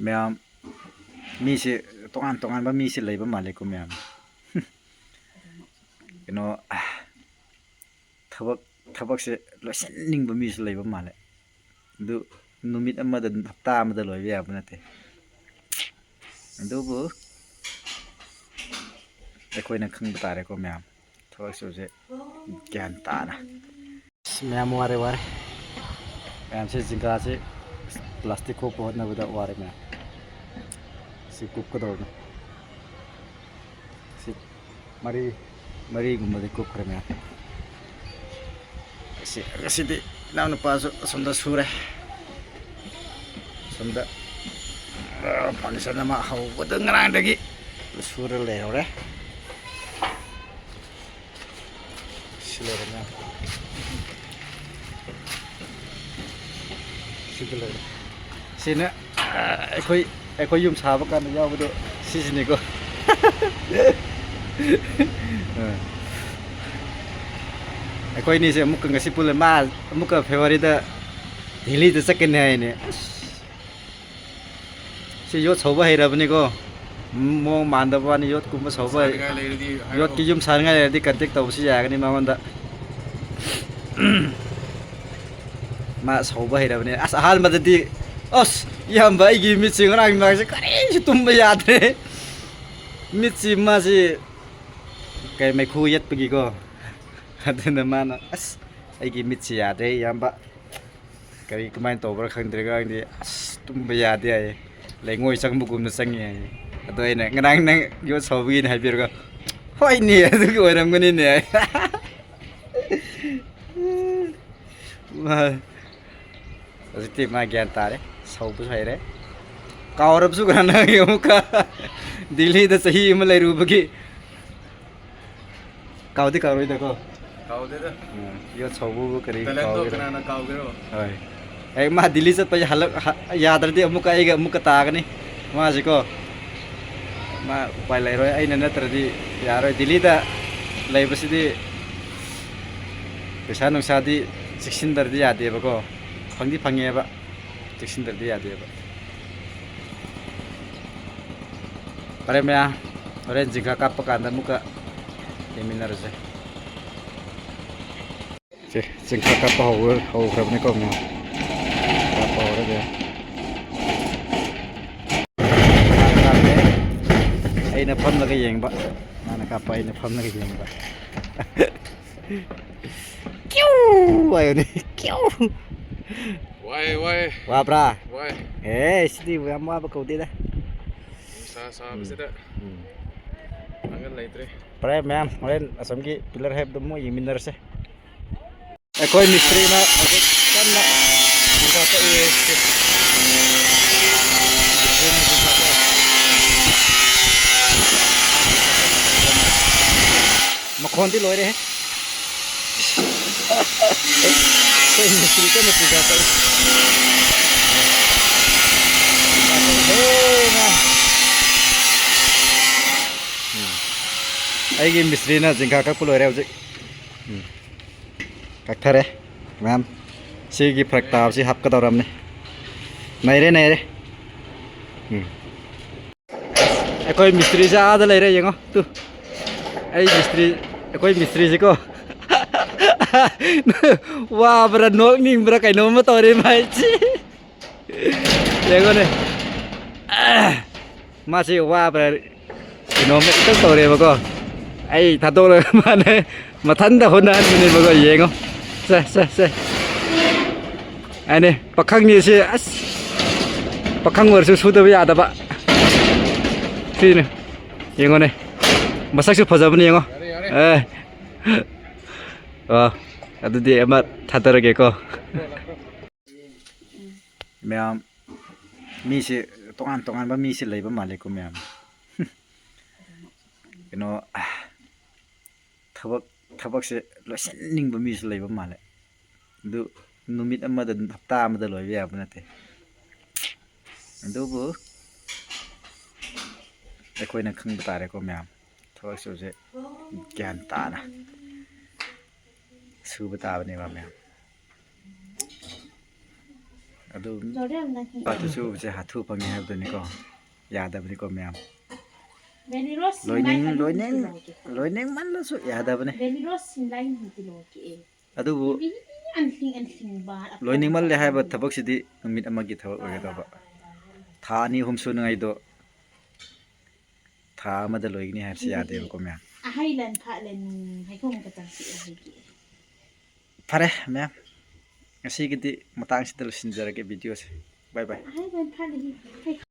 Ma'am मीसे तोान तोान मीसे लेब मालेको ma'am कनो थबक से लोइसनिंग मीसे लेब माले दु नुमित अमद हप्ता अमद लोइब याब नते अदुबु अखोइना खंग तारेको मैम थबक से ज्ञान ताना मैम वारे मैम से जिंगा से प्लास्टिक को होना बदा वारे ma'am si kup ko daw si mari gumadi kup kare me si di na pa sonda sure sonda panisa na ma haw bodang ngrang dagi sure le hore sile na sile sina ꯑꯩꯈꯣꯏ ꯌꯨꯝ ꯁꯥꯕ ꯀꯥꯟꯗ ꯌꯥꯎꯕꯗꯣ ꯁꯤꯁꯤꯅꯤꯀꯣ ꯑꯩꯈꯣꯏꯅꯤꯁꯦ ꯑꯃꯨꯛꯀ ꯉꯁꯤ ꯄꯨꯜꯂꯦ ꯃꯥ ꯑꯃꯨꯛꯀ ꯐꯦꯕꯋꯥꯔꯤꯗ ꯗꯦꯜꯂꯤꯗ ꯆꯠꯀꯅꯤ ꯍꯥꯏꯅꯦ ꯁꯤ ꯌꯣꯠ ꯁꯧꯕ ꯍꯩꯔꯕꯅꯤꯀꯣ ꯃꯑꯣꯡ ꯃꯥꯟꯗꯕ ꯋꯥꯅꯤ ꯌꯣꯠꯀꯨꯝꯕ ꯁꯧꯕ ꯌꯣꯠꯀꯤ ꯌꯨꯝ ꯁꯥꯅꯤꯡꯉꯥꯏ ꯂꯩꯔꯗꯤ ꯀꯟꯇꯦꯛ ꯇꯧꯕꯁꯨ ꯌꯥꯒꯅꯤ ꯃꯉꯣꯟꯗ ꯃꯥ ꯁꯧꯕ ꯍꯩꯔꯕꯅꯤ ꯑꯁ ꯑꯍꯥꯟꯕꯗꯗꯤ ꯑꯁ ꯌꯥꯝꯕ ꯑꯩꯒꯤ ꯃꯤꯠꯁꯤ ꯉꯔꯥꯡ ꯃꯥꯁꯦ ꯀꯔꯤꯁꯨ ꯇꯨꯝꯕ ꯌꯥꯗ꯭ꯔꯦ ꯃꯤꯠꯁꯤ ꯃꯥꯁꯤ ꯀꯩ ꯃꯩꯈꯨ ꯌꯦꯠꯄꯒꯤꯀꯣ ꯑꯗꯨꯅ ꯃꯥꯅ ꯑꯁ ꯑꯩꯒꯤ ꯃꯤꯠꯁꯤ ꯌꯥꯗ꯭ꯔꯦ ꯏꯌꯥꯝꯕ ꯀꯃꯥꯏꯅ ꯇꯧꯕ꯭ꯔꯥ ꯈꯪꯗ꯭ꯔꯦ ꯉꯔꯥꯡꯗꯤ ꯑꯁ ꯇꯨꯝꯕ ꯌꯥꯗꯦ ꯍꯥꯏꯌꯦ ꯂꯩꯉꯣꯏ ꯆꯪꯕꯒꯨꯝꯅ ꯆꯪꯉꯦ ꯍꯥꯏꯌꯦ ꯑꯗꯣ ꯑꯩꯅ ꯉꯔꯥꯡ ꯅꯪ ꯌꯣꯠ ꯁꯧꯕꯒꯤꯅꯤ ꯍꯥꯏꯕꯤꯔꯒ ꯍꯣꯏꯅꯦ ꯑꯗꯨꯒꯤ ꯑꯣꯏꯔꯝꯒꯅꯤꯅꯦ ꯍꯧꯖꯤꯛꯇꯤ ꯃꯥ ꯒ꯭ꯌꯥꯟ ꯇꯥꯔꯦ ꯁꯧꯕꯁꯨ ꯍꯩꯔꯦ ꯀꯥꯎꯔꯕꯁꯨ ꯀꯅꯥꯒꯤ ꯑꯃꯨꯛꯀ ꯗꯦꯜꯂꯤꯗ ꯆꯍꯤ ꯑꯃ ꯂꯩꯔꯨꯕꯒꯤ ꯀꯥꯎꯗꯤ ꯀꯥꯎꯔꯣꯏꯗꯀꯣ ꯀꯥꯎꯗꯦꯗ ꯌꯣꯠ ꯁꯧꯕꯕꯨ ꯀꯔꯤ ꯀꯅꯥꯅ ꯀꯥꯎꯒꯦꯔꯣ ꯍꯣꯏ ꯍꯦꯛ ꯃꯥ ꯗꯦꯜꯂꯤ ꯆꯠꯄ ꯌꯥꯗ꯭ꯔꯗꯤ ꯑꯃꯨꯛꯀ ꯑꯩꯒ ꯑꯃꯨꯛꯀ ꯇꯥꯒꯅꯤ ꯃꯥꯁꯤꯀꯣ ꯃꯥ ꯎꯄꯥꯏ ꯂꯩꯔꯣꯏ ꯑꯩꯅ ꯅꯠꯇ꯭ꯔꯗꯤ ꯌꯥꯔꯣꯏ ꯗꯦꯜꯂꯤꯗ ꯂꯩꯕꯁꯤꯗꯤ ꯄꯩꯁꯥ ꯅꯨꯡꯁꯥꯗꯤ ꯆꯦꯛꯁꯤꯟꯗ꯭ꯔꯗꯤ ꯌꯥꯗꯦꯕꯀꯣ ꯐꯪꯗꯤ ꯐꯪꯉꯦꯕ ꯆꯦꯛꯁꯤꯟꯗ꯭ꯔꯗꯤ ꯌꯥꯗꯦꯕ ꯐꯔꯦ ꯃꯌꯥꯝ ꯍꯣꯔꯦꯟ ꯖꯤꯡꯒꯥ ꯀꯥꯞꯄ ꯀꯥꯟꯗ ꯑꯃꯨꯛꯀ ꯌꯦꯡꯃꯤꯟꯅꯔꯁꯦ ꯖꯤꯡꯒꯥ ꯀꯥꯞꯄ ꯍꯧꯈ꯭ꯔꯕꯅꯤꯀꯣ ꯃꯌꯥꯝ ꯀꯥꯞꯄ ꯍꯧꯔꯒꯦ ꯑꯩꯅ ꯐꯝꯂꯒ ꯌꯦꯡꯕ ꯃꯥꯅ ꯀꯥꯞꯄ ꯑꯩꯅ ꯐꯝꯂꯒ ꯌꯦꯡꯕ ꯀ꯭ꯌꯨ ꯍꯥꯏꯌꯣꯅꯦ ꯀ꯭ꯌꯨ ꯋꯥꯏ ꯋꯥꯕ꯭ꯔꯥ ꯋꯥꯏ ꯁꯤꯗꯤ ꯌꯥꯝ ꯋꯥꯕ ꯀꯧꯗꯦꯗ ꯅꯨꯡꯁꯥ ꯁꯥꯕꯁꯤꯗ ꯄꯥꯡꯒꯜ ꯂꯩꯇ꯭ꯔꯦ ꯐꯔꯦ ꯃꯌꯥꯝ ꯍꯣꯔꯦꯟ ꯑꯁꯣꯝꯒꯤ ꯄꯤꯂꯔ ꯍꯥꯏꯕꯗꯣ ꯑꯃꯨꯛ ꯌꯦꯡꯃꯤꯟꯅꯔꯁꯦ ꯑꯩꯈꯣꯏ ꯃꯤꯁꯇ꯭ꯔꯤꯅ ꯍꯧꯖꯤꯛ ꯀꯟꯅ ꯖꯤꯡꯒꯥ ꯀꯛꯏ ꯃꯈꯣꯟꯗꯤ ꯂꯣꯏꯔꯦꯍꯦ ꯑꯩꯈꯣꯏ ꯃꯤꯁꯇ꯭ꯔꯤ ꯀꯟꯅ ꯖꯤꯡꯒꯥ ꯀꯛꯏ ꯑꯩꯒꯤ ꯃꯤꯁꯇ꯭ꯔꯤꯅ ꯖꯤꯡꯒꯥ ꯀꯛꯄ ꯂꯣꯏꯔꯦ ꯍꯧꯖꯤꯛ ꯀꯛꯊꯔꯦ ꯃꯌꯥꯝ ꯁꯤꯒꯤ ꯐꯔꯛ ꯇꯥꯕꯁꯤ ꯍꯥꯞꯀꯗꯧꯔꯕꯅꯤ ꯅꯩꯔꯦ ꯑꯩꯈꯣꯏ ꯃꯤꯁꯇ꯭ꯔꯤꯁꯦ ꯑꯥꯗ ꯂꯩꯔꯦ ꯌꯦꯡꯉꯣ ꯇꯨ ꯑꯩꯈꯣꯏ ꯃꯤꯁꯇ꯭ꯔꯤꯁꯤꯀꯣ ꯋꯥꯕ꯭ꯔꯥ ꯅꯣꯛꯅꯤꯡꯕ꯭ꯔꯥ ꯀꯩꯅꯣꯝꯃ ꯇꯧꯔꯦ ꯃꯥꯏꯁꯤ ꯌꯦꯡꯉꯣꯅꯦ ꯃꯥꯁꯤ ꯋꯥꯕ꯭ꯔꯥ ꯀꯩꯅꯣꯝꯃ ꯈꯤꯇꯪ ꯇꯧꯔꯦꯕꯀꯣ ꯑꯩ ꯊꯥꯗꯣꯛꯂꯒ ꯃꯥꯅ ꯃꯊꯟꯇ ꯍꯣꯠꯅꯍꯟꯕꯅꯦꯕꯀꯣ ꯌꯦꯡꯉꯣ ꯁꯦ ꯑꯩꯅꯦ ꯄꯥꯈꯪꯅꯤꯁꯤ ꯑꯁ ꯄꯥꯈꯪ ꯑꯣꯏꯔꯁꯨ ꯁꯨꯗꯕ ꯌꯥꯗꯕ ꯁꯤꯅꯦ ꯌꯦꯡꯉꯣꯅꯦ ꯃꯁꯛꯁꯨ ꯐꯖꯕꯅꯤ ꯌꯦꯡꯉꯣ ꯑꯗꯨꯗꯤ ꯑꯃ ꯊꯥꯗꯔꯒꯦꯀꯣ ꯃꯌꯥꯝ ꯃꯤꯁꯦ ꯇꯣꯉꯥꯟ ꯇꯣꯉꯥꯟꯕ ꯃꯤꯁꯦ ꯂꯩꯕ ꯃꯥꯜꯂꯦꯀꯣ ꯃꯌꯥꯝ ꯀꯩꯅꯣ ꯊꯕꯛꯁꯦ ꯂꯣꯏꯁꯤꯟꯅꯤꯡꯕ ꯃꯤꯁꯨ ꯂꯩꯕ ꯃꯥꯜꯂꯦ ꯑꯗꯨ ꯅꯨꯃꯤꯠ ꯑꯃꯗ ꯍꯞꯇꯥ ꯑꯃꯗ ꯂꯣꯏꯕ ꯌꯥꯕ ꯅꯠꯇꯦ ꯑꯗꯨꯕꯨ ꯑꯩꯈꯣꯏꯅ ꯈꯪꯕ ꯇꯥꯔꯦꯀꯣ ꯃꯌꯥꯝ ꯊꯕꯛ ꯁꯨꯕꯁꯦ ꯒ꯭ꯌꯥꯟ ꯇꯥꯅ ꯁꯨꯕ ꯇꯥꯕꯅꯦꯕ ꯃꯌꯥꯝ ꯑꯗꯨ Jordan na ki. ꯄꯥꯠꯇꯨꯁꯨ ꯁꯦ ꯍꯥꯊꯨ ꯐꯪꯉꯦ ꯍꯥꯏꯕꯗꯨꯅꯤꯀꯣ ꯌꯥꯗꯕꯅꯤꯀꯣ ꯃꯌꯥꯝ Beni Ross ꯂꯣꯏꯅꯤꯡ ꯃꯜꯂꯁꯨ ꯌꯥꯗꯕꯅꯤ Beni Ross sin lai ni kilo ki. ꯑꯗꯨꯕꯨ Anting ba. ꯂꯣꯏꯅꯤꯡꯃꯜꯂꯦ ꯍꯥꯏꯕ ꯊꯕꯛꯁꯤꯗꯤ ꯅꯨꯃꯤꯠ ꯑꯃꯒꯤ ꯊꯕꯛ ꯑꯣꯏꯒꯗꯕ ꯊꯥ 2-3 ꯁꯨꯅꯉꯥꯏꯗꯣ ꯊꯥ ꯑꯃꯗ ꯂꯣꯏꯒꯅꯤ ꯍꯥꯏꯕꯁꯤ ꯌꯥꯗꯦꯕꯀꯣ ꯃꯌꯥꯝ Ahai lan pha len hai khom ka tang si ahai ki. ꯐꯔꯦ ꯃꯌꯥꯝ ꯉꯁꯤꯒꯤꯗꯤ ꯃꯇꯥꯡꯁꯤꯗ ꯂꯣꯏꯁꯤꯟꯖꯔꯒꯦ ꯚꯤꯗꯤꯑꯣꯁꯦ ꯕꯥꯏ ꯕꯥꯏ Ahai lan pha le